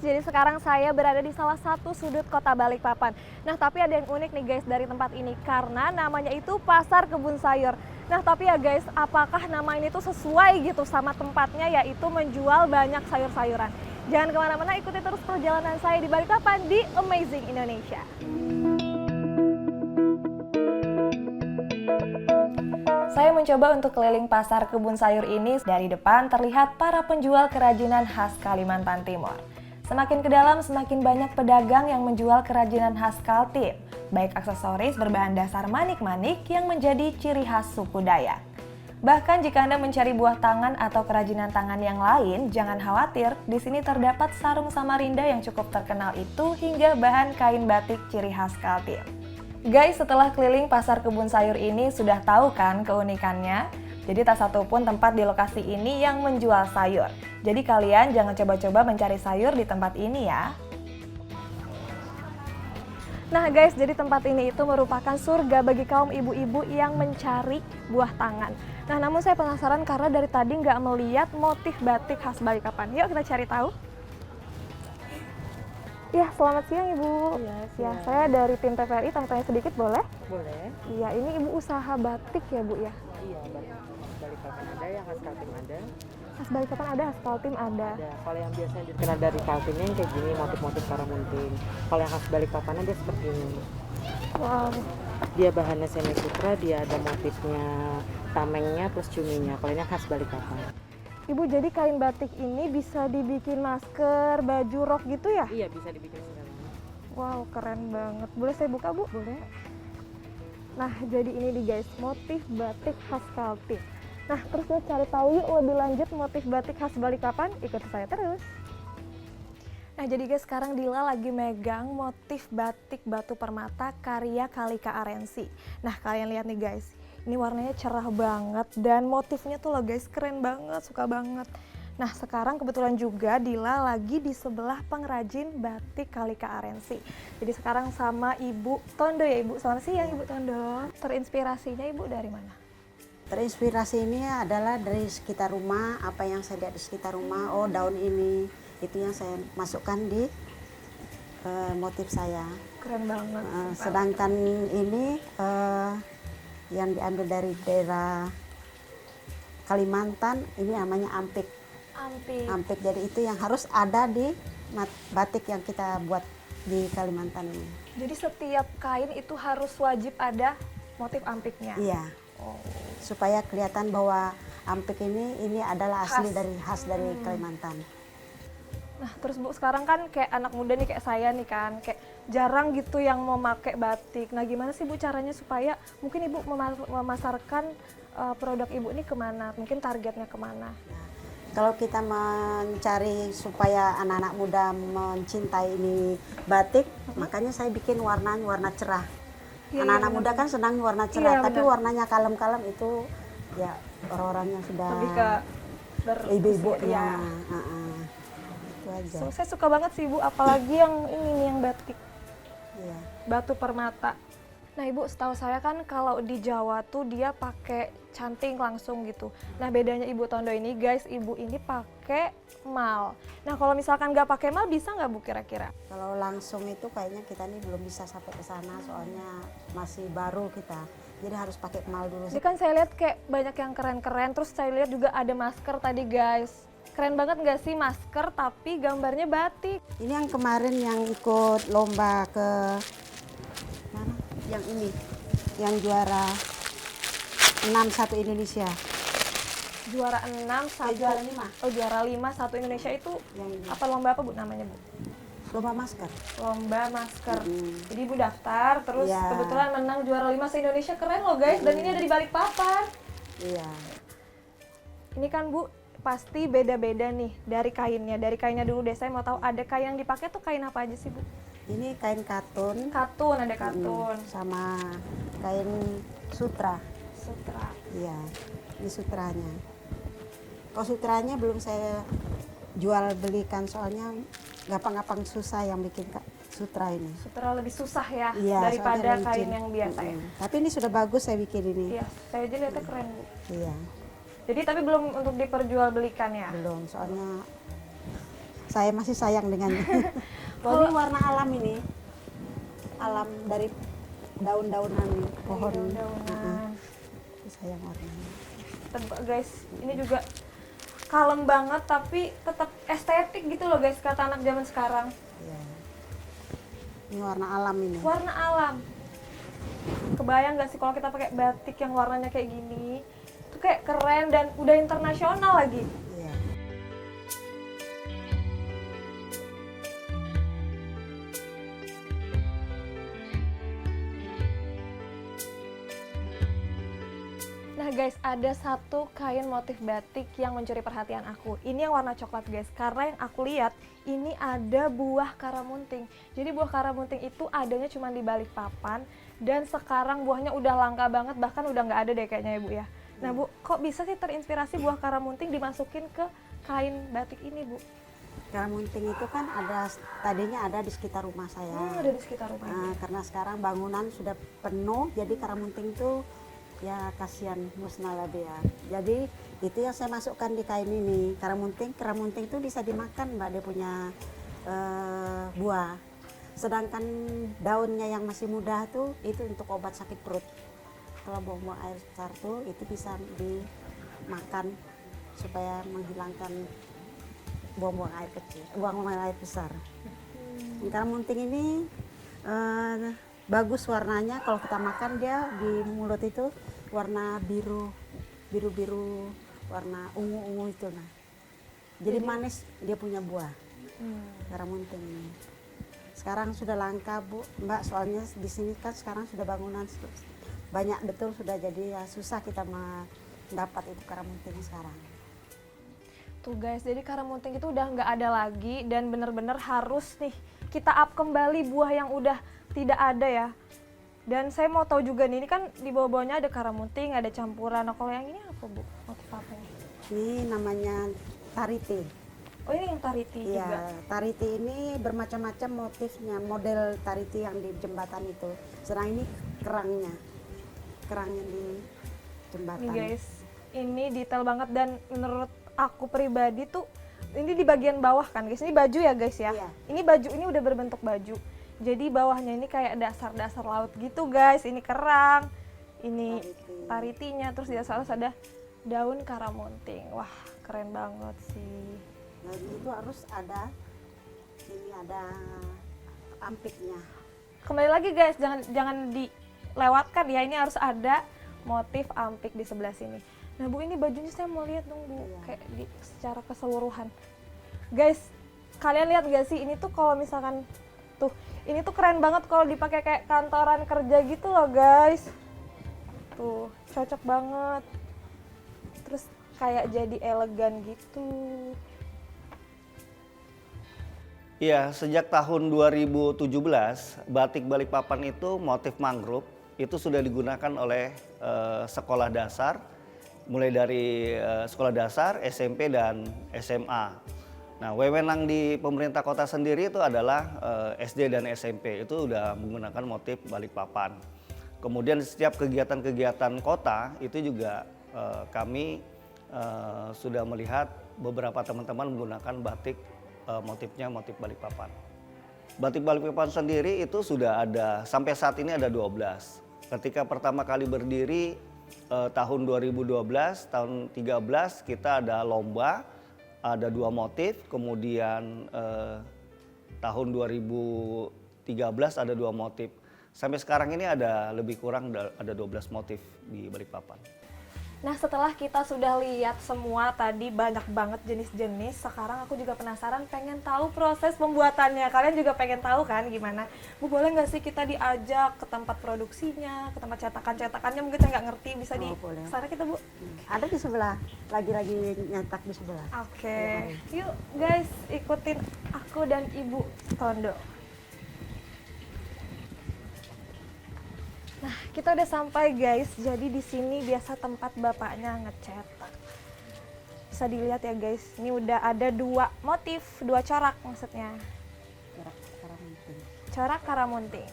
jadi sekarang saya berada di salah satu sudut kota Balikpapan. Nah, tapi ada yang unik nih guys dari tempat ini karena namanya itu Pasar Kebun Sayur. Nah, tapi ya guys, apakah nama ini tuh sesuai gitu sama tempatnya, yaitu menjual banyak sayur-sayuran? Jangan kemana-mana, ikuti terus perjalanan saya di Balikpapan di Amazing Indonesia. Saya mencoba untuk keliling pasar kebun sayur ini. Dari depan terlihat para penjual kerajinan khas Kalimantan Timur. Semakin ke dalam semakin banyak pedagang yang menjual kerajinan khas Kaltim, baik aksesoris berbahan dasar manik-manik yang menjadi ciri khas suku Dayak. Bahkan jika Anda mencari buah tangan atau kerajinan tangan yang lain, jangan khawatir, di sini terdapat sarung Samarinda yang cukup terkenal itu hingga bahan kain batik ciri khas Kaltim. Guys, setelah keliling pasar kebun sayur ini sudah tahu kan keunikannya? Jadi tak satu pun tempat di lokasi ini yang menjual sayur. Jadi kalian jangan coba-coba mencari sayur di tempat ini ya. Nah guys, jadi tempat ini itu merupakan surga bagi kaum ibu-ibu yang mencari buah tangan. Nah namun saya penasaran karena dari tadi nggak melihat motif batik khas Balikpapan. Yuk kita cari tahu. Ya, selamat siang Ibu. Iya, Ya, saya dari tim TVRI, tanya-tanya sedikit boleh? boleh. Iya, ini Ibu usaha batik ya Bu ya? Iya, Balikpapan ada, yang khas Kaltim ada. Khas Balikpapan ada, khas Kaltim ada. Ada. Kalau yang biasanya dikenal dari Kaltimnya yang kayak gini, motif-motif karamunting. Kalau yang khas Balikpapan dia seperti ini. Wow. Dia bahannya semi sutra, dia ada motifnya tamengnya plus cuminya. Kalau ini khas Balikpapan. Ibu, jadi kain batik ini bisa dibikin masker, baju rok gitu ya? Iya, bisa dibikin segalanya. Wow, keren banget. Boleh saya buka Bu? Boleh. Nah, jadi ini nih guys, motif batik khas Kaltim. Nah, terus kita cari tahu yuk lebih lanjut motif batik khas Balikpapan. Ikuti saya terus. Nah, jadi guys, sekarang Dila lagi megang motif batik batu permata karya Kalika Arensi. Nah, kalian lihat nih guys, ini warnanya cerah banget dan motifnya tuh loh guys, keren banget, suka banget. Nah, sekarang kebetulan juga Dila lagi di sebelah pengrajin batik Kalika Arensi. Jadi sekarang sama Ibu Tondo ya Ibu. Selamat siang Ibu Tondo. Terinspirasinya Ibu dari mana? Terinspirasi ini adalah dari sekitar rumah, apa yang saya lihat di sekitar rumah. Oh, daun ini, itu yang saya masukkan di motif saya. Keren banget. Sedangkan ini yang diambil dari daerah Kalimantan, ini namanya ampik. Ampik, jadi itu yang harus ada di batik yang kita buat di Kalimantan ini. Jadi setiap kain itu harus wajib ada motif ampiknya? Iya. Oh. Supaya kelihatan bahwa ampik ini adalah asli khas dari Kalimantan. Nah terus Bu, sekarang kan kayak anak muda nih kayak saya nih kan, kayak jarang gitu yang mau pakai batik. Nah gimana sih Bu caranya supaya mungkin Ibu memasarkan produk Ibu ini kemana? Mungkin targetnya kemana? Nah, kalau kita mencari supaya anak-anak muda mencintai ini batik, makanya saya bikin warna cerah. Anak-anak muda kan senang warna cerah, tapi warnanya kalem-kalem itu ya orang-orang yang sudah lebih ke ibu-ibu ya. Itu aja. So, saya suka banget sih Bu, apalagi yang ini nih yang batik. Iya. Batu permata. Nah Ibu, setahu saya kan kalau di Jawa tuh dia pakai canting langsung gitu. Nah bedanya Ibu Tondo ini guys, Ibu ini pakai mal. Nah kalau misalkan nggak pakai mal bisa nggak Bu kira-kira? Kalau langsung itu kayaknya kita nih belum bisa sampai ke sana, soalnya masih baru kita. Jadi harus pakai mal dulu. Jadi kan saya lihat kayak banyak yang keren-keren, terus saya lihat juga ada masker tadi guys. Keren banget nggak sih masker tapi gambarnya batik? Ini yang kemarin yang ikut lomba ke mana? Yang ini, yang juara 6-1 Indonesia. Juara 6, juara 5. Oh juara 5, 1 Indonesia itu Yang ini. apa lomba apa Bu namanya Bu? Lomba masker. Lomba masker. Jadi Ibu daftar, terus Ya. kebetulan menang juara 5 se-Indonesia, keren loh guys. Dan ini ada di Balikpapan. Iya. Ini kan Bu, pasti beda-beda nih dari kainnya. Dari kainnya dulu deh, saya mau tahu ada kain yang dipakai tuh kain apa aja sih Bu? Ini kain katun. Katun, ada katun. Sama kain sutra. Sutra. Iya, ini sutranya. Kalau sutranya belum saya jual belikan, soalnya gampang-gampang susah yang bikin sutra ini. Sutra lebih susah ya Iya, daripada soalnya kain licin. yang biasa ya. Tapi ini sudah bagus saya bikin ini. Iya, saya aja lihatnya keren Bu. Iya, Jadi tapi belum untuk diperjualbelikan ya? belum, soalnya Saya masih sayang dengannya. Ini warna alam ini. Alam dari daun-daunan pohon. Daun-daunan. Sayang warnanya. Tebak guys, ini juga kalem banget tapi tetap estetik gitu loh guys, kata anak zaman sekarang. Iya. Ini warna alam ini. Warna alam. Kebayang gak sih kalau kita pakai batik yang warnanya kayak gini? Itu kayak keren dan udah internasional lagi. Iya. Nah guys, ada satu kain motif batik yang mencuri perhatian aku. Ini yang warna coklat guys, karena yang aku lihat ini ada buah karamunting. Jadi buah karamunting itu adanya cuma di Balikpapan dan sekarang buahnya udah langka banget, bahkan udah nggak ada deh kayaknya ya Bu ya. Nah Bu, kok bisa sih terinspirasi buah karamunting dimasukin ke kain batik ini Bu? Karamunting itu kan tadinya ada di sekitar rumah saya. Ada di sekitar rumah. Karena sekarang bangunan sudah penuh, jadi karamunting itu ya kasihan musnah lah dia. Jadi itu yang saya masukkan di kain ini. Karamunting itu bisa dimakan Mbak, dia punya buah. Sedangkan daunnya yang masih muda tuh itu untuk obat sakit perut. Kalau buah-buah air besar tuh itu bisa dimakan supaya menghilangkan buang-buang air kecil, buang-buang air besar. Karamunting ini bagus warnanya, kalau kita makan dia di mulut itu warna biru, warna ungu itu nah. Jadi manis, dia punya buah. Karamunting ini. Sekarang sudah langka Bu, Mbak, soalnya di sini kan sekarang sudah bangunan banyak betul sudah, jadi ya susah kita mendapat itu karamunting sekarang. Tuh guys, jadi karamunting itu udah nggak ada lagi dan bener-bener harus nih kita up kembali buah yang udah tidak ada ya. Dan saya mau tahu juga nih, ini kan di bawah-bawahnya ada karamunting, ada campuran. Nah kalau yang ini apa Bu? Motif apa ini? Ini namanya tariti. Oh ini yang tariti juga? Iya, tariti ini bermacam-macam motifnya, model tariti yang di jembatan itu. Sedang ini kerangnya di jembatan. Nih guys, ini detail banget dan menurut aku pribadi tuh, ini di bagian bawah kan guys, ini baju ya guys ya? Iya. Ini baju, ini udah berbentuk baju. Jadi bawahnya ini kayak dasar-dasar laut gitu guys, ini kerang, ini taritinya, terus di atas ada daun karamunting. Wah keren banget sih. Nah itu harus ada, ini ada ampiknya. Kembali lagi guys, jangan dilewatkan ya, ini harus ada motif ampik di sebelah sini. Nah Bu, ini bajunya saya mau lihat dong Bu, kayak secara keseluruhan. Guys, kalian lihat gak sih, ini tuh kalau misalkan tuh, ini tuh keren banget kalau dipakai kayak kantoran kerja gitu loh guys. Tuh, cocok banget. Terus kayak jadi elegan gitu. Iya, sejak tahun 2017, batik Balikpapan itu motif mangrove itu sudah digunakan oleh sekolah dasar, mulai dari sekolah dasar, SMP, dan SMA. Nah, wewenang di pemerintah kota sendiri itu adalah SD dan SMP, itu udah menggunakan motif Balikpapan. Kemudian setiap kegiatan-kegiatan kota itu juga kami sudah melihat beberapa teman-teman menggunakan batik motifnya motif Balikpapan. Batik Balikpapan sendiri itu sudah ada, sampai saat ini ada 12. Ketika pertama kali berdiri tahun 2012, tahun 13 kita ada lomba, ada 2 motif, kemudian tahun 2013 ada 2 motif. Sampai sekarang ini ada lebih kurang ada 12 motif di Balikpapan. Nah setelah kita sudah lihat semua tadi banyak banget jenis-jenis, sekarang aku juga penasaran pengen tahu proses pembuatannya. Kalian juga pengen tahu kan gimana? Bu, boleh nggak sih kita diajak ke tempat produksinya, ke tempat cetakan-cetakannya? Mungkin saya nggak ngerti, bisa di sana kita Bu? Ada di sebelah, lagi-lagi nyetak di sebelah. Oke. Yuk guys, ikutin aku dan Ibu Tondo. Nah, kita udah sampai guys. Jadi di sini biasa tempat bapaknya ngecetak. Bisa dilihat ya guys. Ini udah ada 2 motif, 2 corak maksudnya. Corak karamunting. Corak karamunting.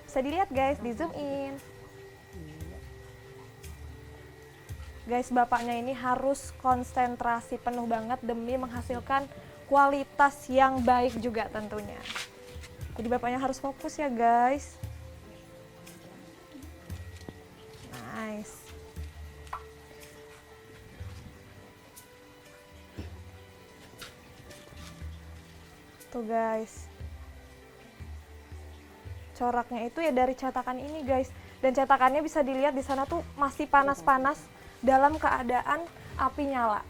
Bisa dilihat guys, di zoom in. Guys, bapaknya ini harus konsentrasi penuh banget demi menghasilkan kualitas yang baik juga tentunya. Jadi bapaknya harus fokus ya guys. Nice. Tuh guys. Coraknya itu ya dari cetakan ini guys. Dan cetakannya bisa dilihat di sana tuh masih panas-panas dalam keadaan api nyala.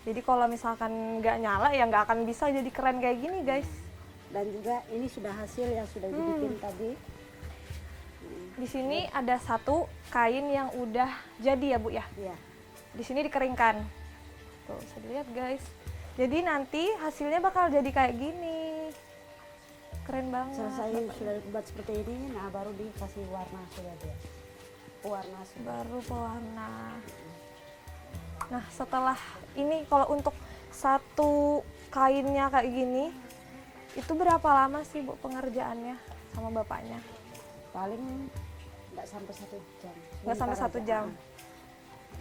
Jadi kalau misalkan nggak nyala ya nggak akan bisa jadi keren kayak gini guys. Dan juga ini sudah hasil yang sudah dibikin tadi. Di sini ada satu kain yang udah jadi ya Bu ya. Iya. Di sini dikeringkan. Tuh bisa dilihat guys. Jadi nanti hasilnya bakal jadi kayak gini. Keren banget. Selesai sudah dibuat seperti ini, nah baru dikasih warna sudah dia. Warna sudah. Baru pewarna. Nah setelah ini kalau untuk satu kainnya kayak gini, itu berapa lama sih Bu pengerjaannya sama bapaknya? Paling nggak sampai 1 jam. Nggak sampai Sebentar 1 aja. jam.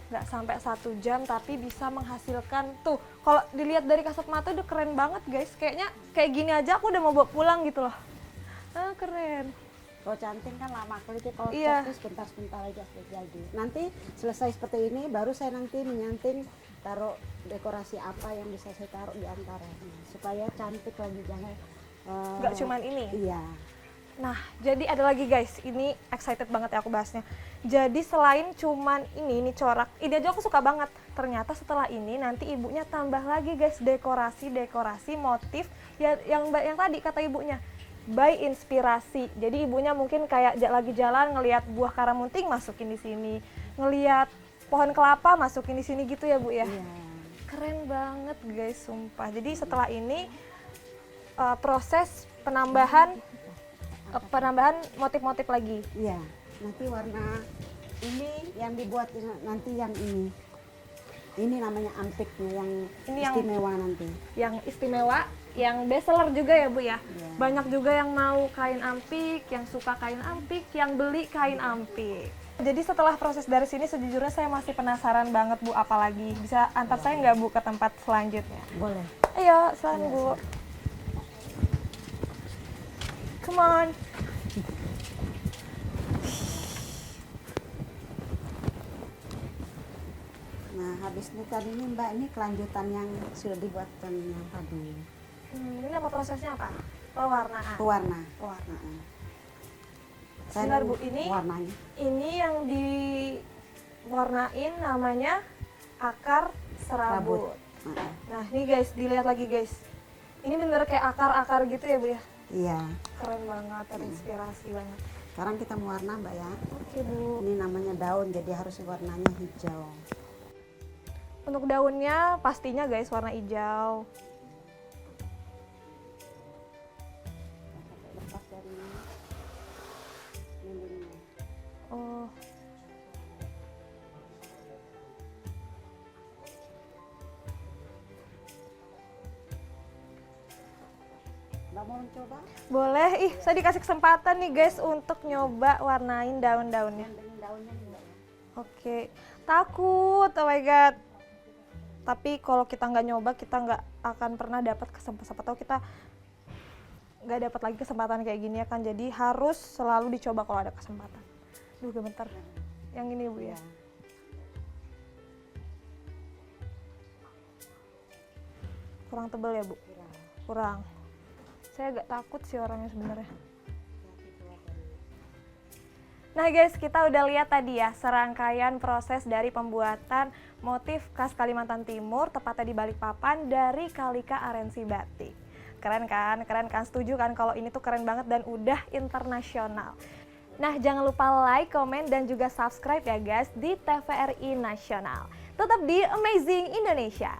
Nggak sampai 1 jam tapi bisa menghasilkan tuh. Kalau dilihat dari kasat mata udah keren banget guys. Kayaknya kayak gini aja aku udah mau bawa pulang gitu loh. Ah keren. Kalau canting kan lama kali itu, kalau Iya. cat sebentar-sebentar aja sudah jadi. Nanti selesai seperti ini, baru saya nanti menyanting taruh dekorasi apa yang bisa saya taruh di antaranya supaya cantik lagi, jangan Nggak cuman ini. Iya. Nah, jadi ada lagi guys, ini excited banget ya aku bahasnya. Jadi selain cuman ini corak, ini aja aku suka banget. Ternyata setelah ini nanti ibunya tambah lagi guys dekorasi motif yang tadi kata ibunya. By inspirasi. Jadi ibunya mungkin kayak lagi jalan ngelihat buah karamunting masukin di sini, ngelihat pohon kelapa masukin di sini gitu ya Bu ya. Iya. Keren banget guys, sumpah. Jadi setelah ini proses penambahan motif-motif lagi. Iya. Nanti warna ini yang dibuat nanti yang ini. Ini namanya antiknya yang Ini yang- istimewa nanti. Yang istimewa, yang best seller juga ya Bu ya. Iya. Banyak juga yang mau kain ampik, yang suka kain ampik, yang beli kain ampik. Jadi setelah proses dari sini sejujurnya saya masih penasaran banget Bu, apalagi bisa antar saya nggak Bu ke tempat selanjutnya? Boleh. Ayo, silakan Bu. Come on. Nah, habis ini tadi nih Mbak, ini kelanjutan yang sudah dibuatkan yang tadi. Ini nama prosesnya apa? Pewarnaan. Pewarna. Pewarna. Heeh. Sebentar Bu, ini warnanya. ini yang diwarnain namanya akar serabut. Heeh. Nah, ini guys, dilihat lagi guys. Ini bener kayak akar-akar gitu ya Bu ya? Iya. Keren banget, terinspirasi banget. Sekarang kita mewarna Mbak ya. Oke Bu. Ini namanya daun, jadi harus warnanya hijau. Untuk daunnya pastinya guys warna hijau. Lepas dari lilingnya. Oh. Mbak mau mencoba? Boleh, saya dikasih kesempatan nih guys untuk nyoba warnain daun-daunnya. Dengan daunnya nih Mbak ya. Oke, takut, oh my god. Tapi kalau kita nggak nyoba, kita nggak akan pernah dapat kesempatan. Siapa tahu kita nggak dapat lagi kesempatan kayak gini ya kan. Jadi harus selalu dicoba kalau ada kesempatan. Duh, gemeter. Yang ini Bu ya. Kurang tebal ya Bu? Kurang. Saya agak takut sih orangnya sebenarnya. Nah guys, kita udah lihat tadi ya serangkaian proses dari pembuatan motif khas Kalimantan Timur, tepatnya di Balikpapan dari Kalika Arensi Batik. Keren kan? Keren kan? Setuju kan kalau ini tuh keren banget dan udah internasional. Nah jangan lupa like, komen, dan juga subscribe ya guys di TVRI Nasional. Tetap di Amazing Indonesia.